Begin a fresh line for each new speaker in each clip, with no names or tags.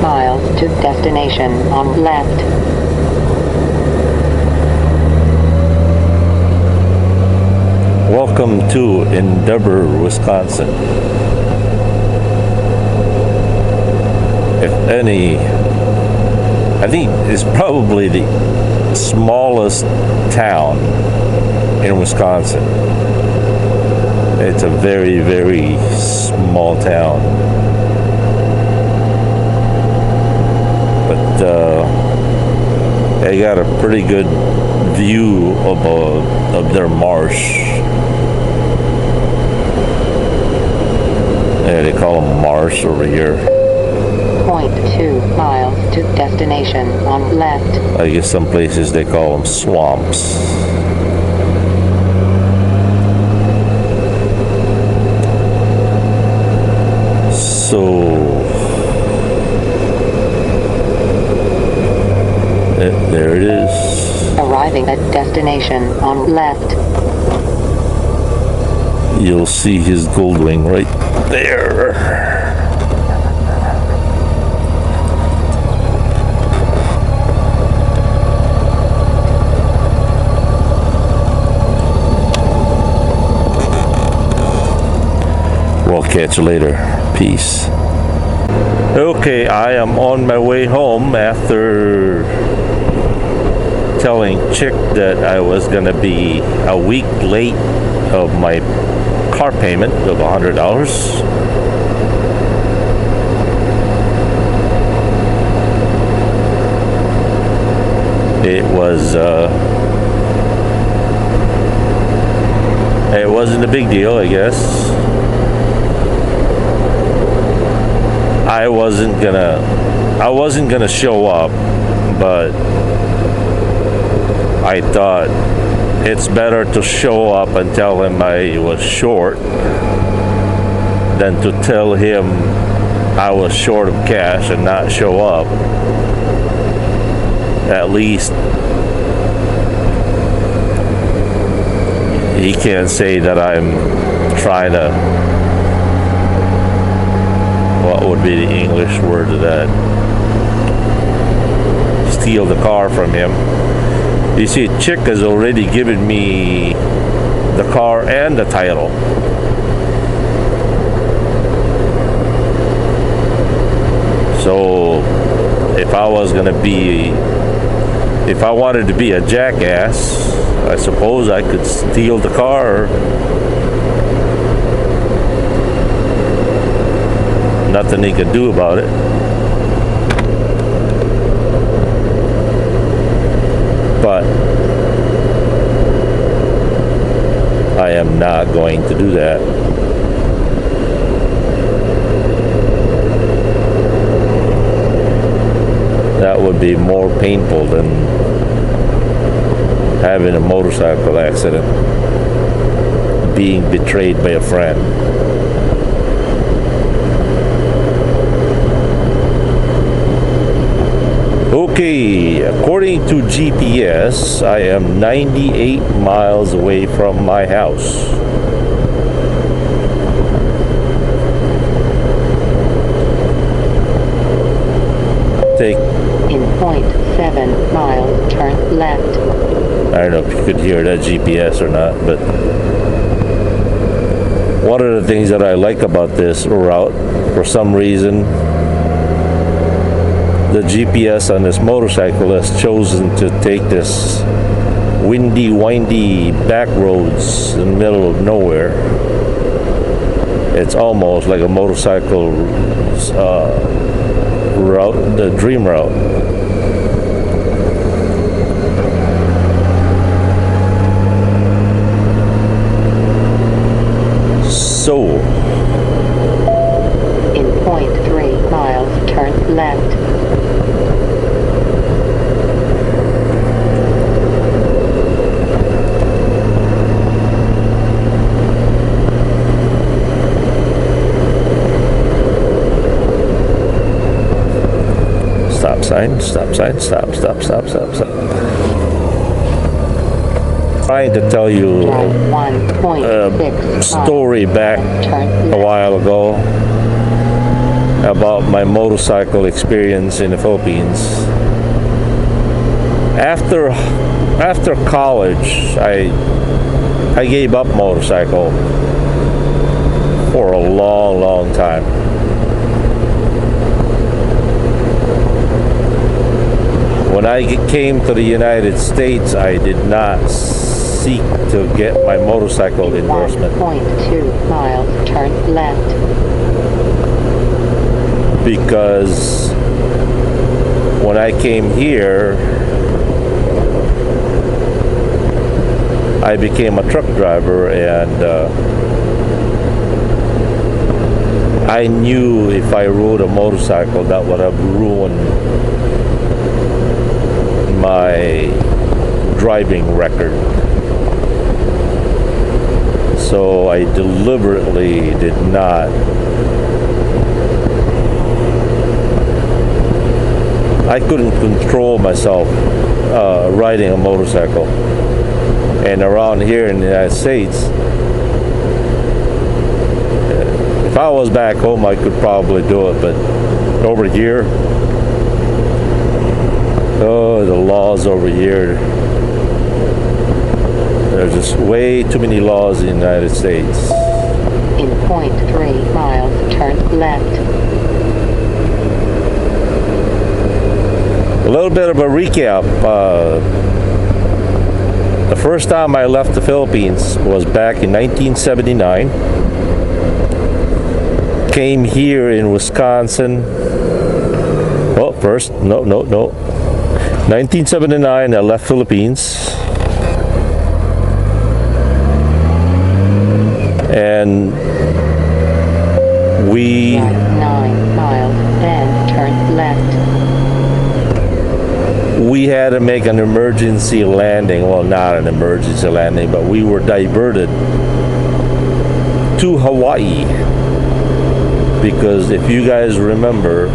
miles to destination on left.
Welcome to Endeavor, Wisconsin. If any, I think it's probably the smallest town in Wisconsin. It's a very, very small town. But they got a pretty good view of their marsh. Yeah, they call them marsh over here.
0.2 miles to destination on left.
I guess some places they call them swamps. So there it is.
Arriving at destination on left.
You'll see his Goldwing right there. We'll catch you later. Peace. Okay, I am on my way home after telling Chick that I was gonna be a week late of my car payment of $100. It wasn't a big deal, I guess. I wasn't gonna show up, but I thought it's better to show up and tell him I was short than to tell him I was short of cash and not show up. At least he can't say that I'm trying to, what would be the English word of that? Steal the car from him. You see, Chick has already given me the car and the title. So if I wanted to be a jackass, I suppose I could steal the car. Nothing he could do about it. But I am not going to do that. That would be more painful than having a motorcycle accident, being betrayed by a friend. Okay, according to GPS, I am 98 miles away from my house. Take
In 0.7 miles, turn left.
I don't know if you could hear that GPS or not, but one of the things that I like about this route, for some reason, the GPS on this motorcycle has chosen to take this windy, windy back roads in the middle of nowhere. It's almost like a motorcycle route, the dream route. So,
in 0.3 miles, turn left.
stop sign, stop sign, stop, stop, stop, stop, stop. Trying to tell you a story back a while ago. I about my motorcycle experience in the Philippines. After college, I gave up motorcycle for a long time. When I came to the United States, I did not seek to get my motorcycle endorsement
1.2 miles, turn left.
because when I came here, I became a truck driver, and I knew if I rode a motorcycle that would have ruined my driving record. So I deliberately did not I couldn't control myself riding a motorcycle. And around here in the United States, if I was back home, I could probably do it, but over here, the laws over here, there's just way too many laws in the United States.
In 0.3 miles, turn left.
A little bit of a recap. The first time I left the Philippines was back in 1979. Came here in Wisconsin. Oh, first, no. 1979, I left Philippines. And we...
Drive 9 miles, then turn left.
We had to make an emergency landing. Well, not an emergency landing, but we were diverted to Hawaii. Because if you guys remember,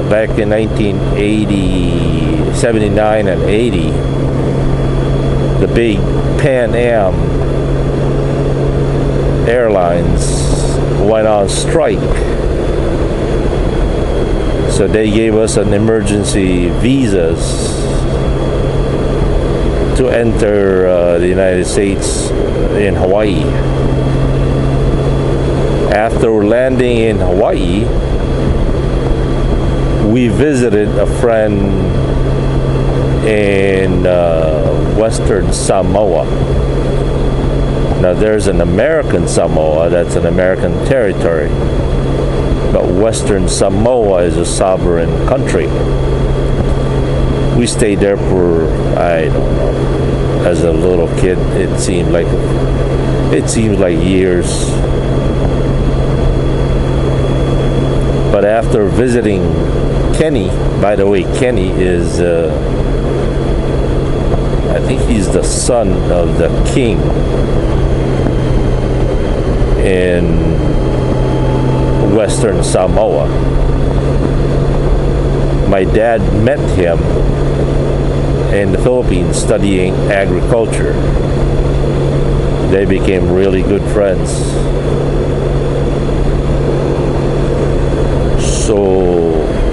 back in 1980, 79 and 80, the big Pan Am Airlines went on strike. So they gave us an emergency visas to enter the United States in Hawaii. After landing in Hawaii, we visited a friend in Western Samoa. Now there's an American Samoa, that's an American territory, but Western Samoa is a sovereign country. We stayed there for, I don't know, as a little kid, it seemed like years. But after visiting Kenny, by the way, Kenny is, I think he's the son of the king in Western Samoa. My dad met him in the Philippines studying agriculture. They became really good friends. So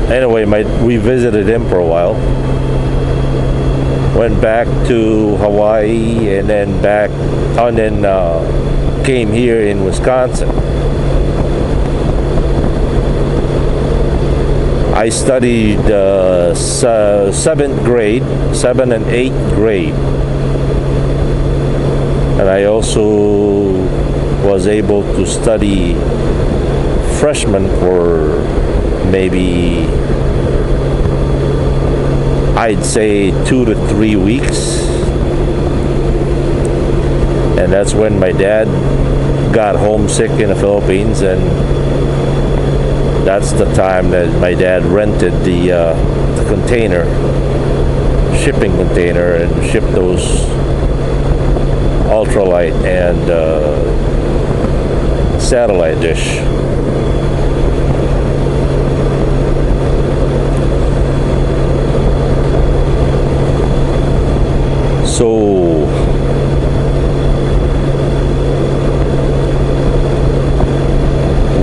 anyway, we visited him for a while. Went back to Hawaii and then came here in Wisconsin. I studied 7th grade, 7th and 8th grade. And I also was able to study freshman for maybe, I'd say 2 to 3 weeks. And that's when my dad got homesick in the Philippines, and that's the time that my dad rented the container, shipping container, and shipped those ultralight and satellite dish. So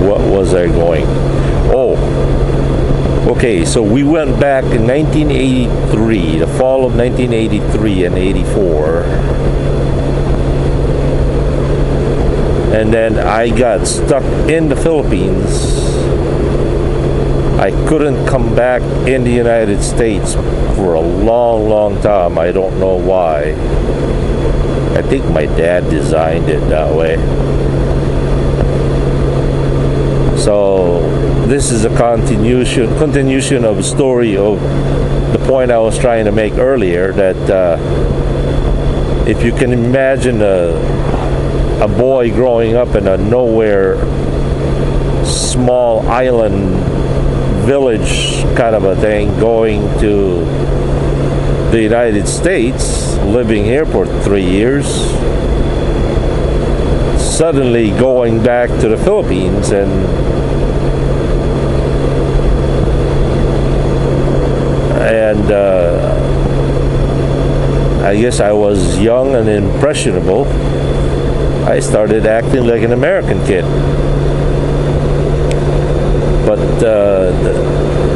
what was I going? Oh, Okay, so we went back in 1983, the fall of 1983 and 84. And then I got stuck in the Philippines. I couldn't come back in the United States for a long, long time. I don't know why. I think my dad designed it that way. So this is a continuation of a story of the point I was trying to make earlier, that if you can imagine a boy growing up in a nowhere small island village kind of a thing, going to the United States, living here for 3 years, suddenly going back to the Philippines, and I guess I was young and impressionable. I started acting like an American kid. But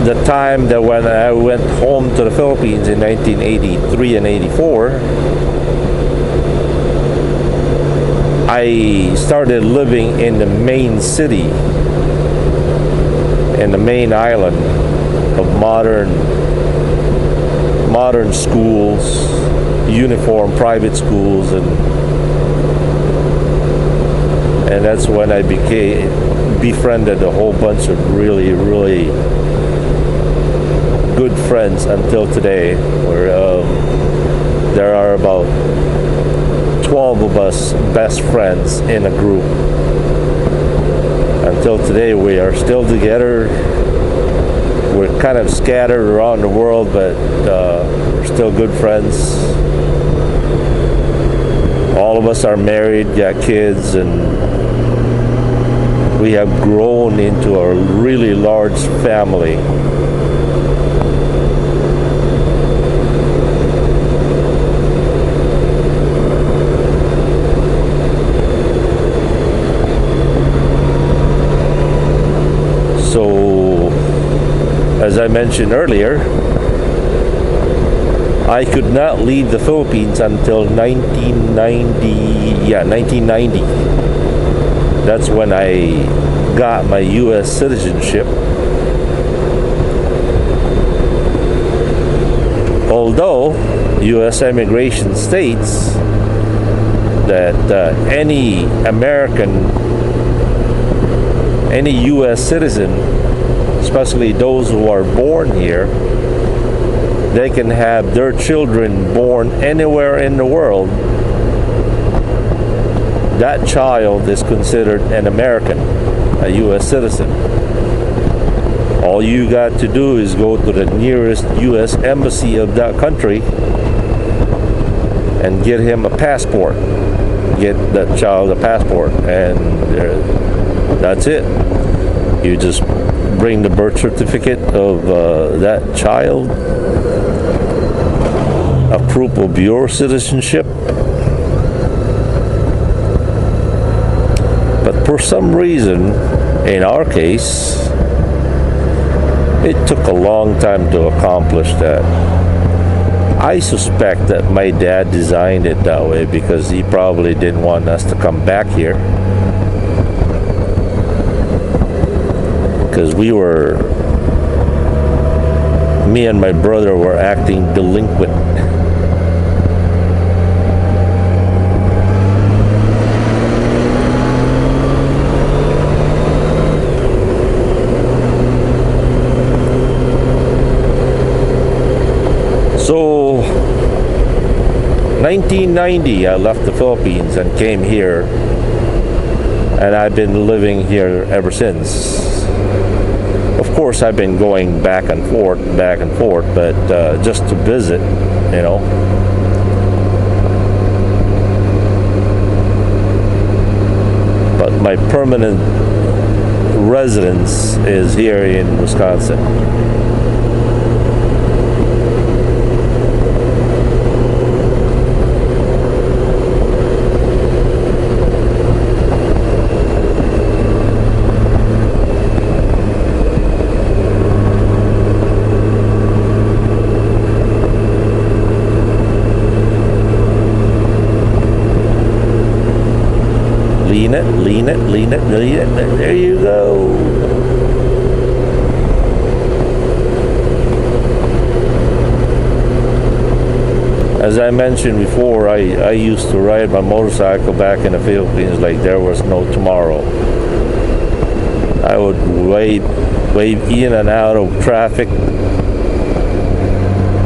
the time that when I went home to the Philippines in 1983 and 84, I started living in the main city, in the main island of modern schools, uniform private schools, and that's when I befriended a whole bunch of really, really good friends until today, where there are about 12 of us best friends in a group. Until today, we are still together. We're kind of scattered around the world, but we're still good friends. All of us are married, got kids, and we have grown into a really large family. So, as I mentioned earlier, I could not leave the Philippines until 1990. That's when I got my U.S. citizenship. Although U.S. immigration states that any U.S. citizen, especially those who are born here, they can have their children born anywhere in the world. That child is considered an American, a U.S. citizen. All you got to do is go to the nearest U.S. embassy of that country and get him a passport. Get that child a passport, and that's it. You just bring the birth certificate of that child, a proof of your citizenship. But for some reason, in our case, it took a long time to accomplish that. I suspect that my dad designed it that way because he probably didn't want us to come back here. Because me and my brother were acting delinquent. So, 1990, I left the Philippines and came here, and I've been living here ever since. Of course, I've been going back and forth, but just to visit, you know. But my permanent residence is here in Wisconsin. lean it, lean it, lean it, lean it. There you go. As I mentioned before, I used to ride my motorcycle back in the Philippines like there was no tomorrow. I would wave in and out of traffic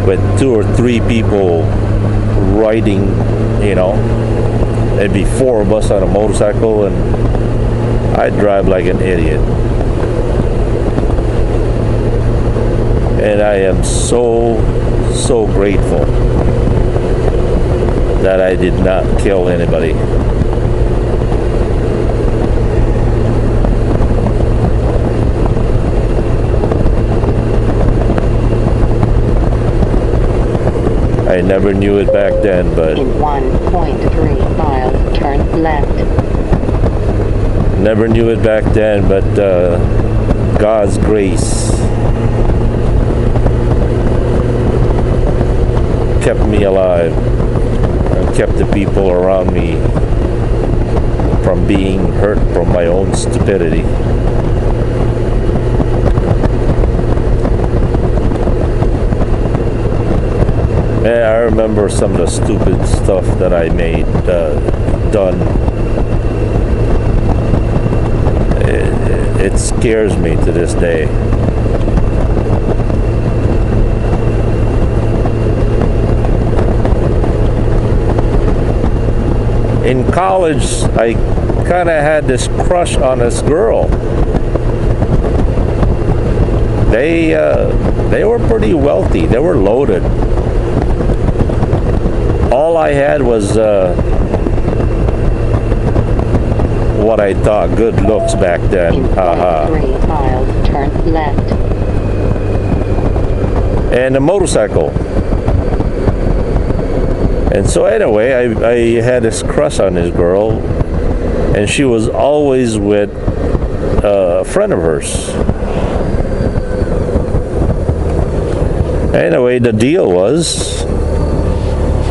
with 2 or 3 people riding, you know. There'd be 4 of us on a motorcycle and I'd drive like an idiot. And I am so grateful that I did not kill anybody. I never knew it back then, but
In 1.3 miles, turn left.
never knew it back then, but God's grace kept me alive and kept the people around me from being hurt from my own stupidity. And I remember some of the stupid stuff that I made done. It scares me to this day. In college, I kind of had this crush on this girl. They were pretty wealthy. They were loaded. All I had was what I thought good looks back then.
In 3 miles, turn left.
And a motorcycle. And so anyway, I had this crush on this girl, and she was always with a friend of hers. Anyway, the deal was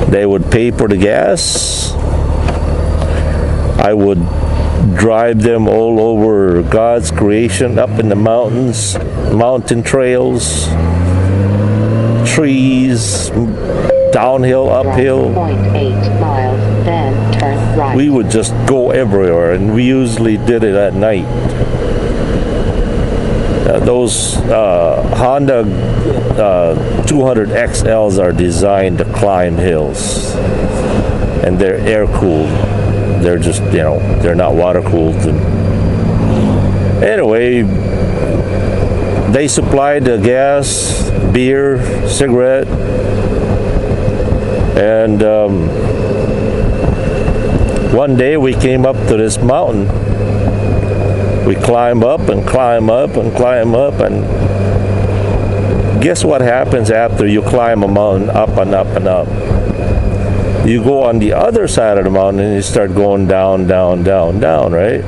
they would pay for the gas. I would drive them all over God's creation, up in the mountains, mountain trails, trees, downhill, uphill.
1.8 miles, then turn right.
We would just go everywhere, and we usually did it at night. Those Honda 200 XLs are designed to climb hills, and they're air cooled. They're just, you know, they're not water cooled. Anyway, they supplied the gas, beer, cigarette, and one day we came up to this mountain. We climb up and climb up and climb up, and guess what happens after you climb a mountain up and up and up? You go on the other side of the mountain and you start going down, down, down, down, right?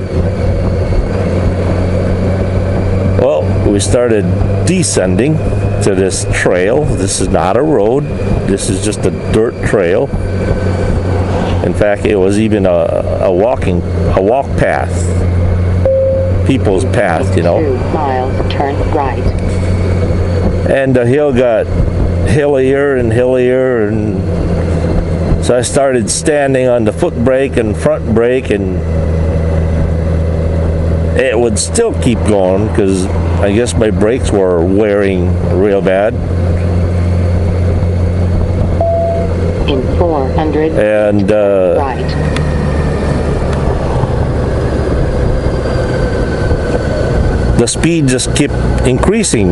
Well, we started descending to this trail. This is not a road. This is just a dirt trail. In fact, it was even a walk path. People's path, you know.
2 miles, turn right.
And the hill got hillier and hillier, and so I started standing on the foot brake and front brake, and it would still keep going because I guess my brakes were wearing real bad.
In 400,
And
right.
the speed just kept increasing.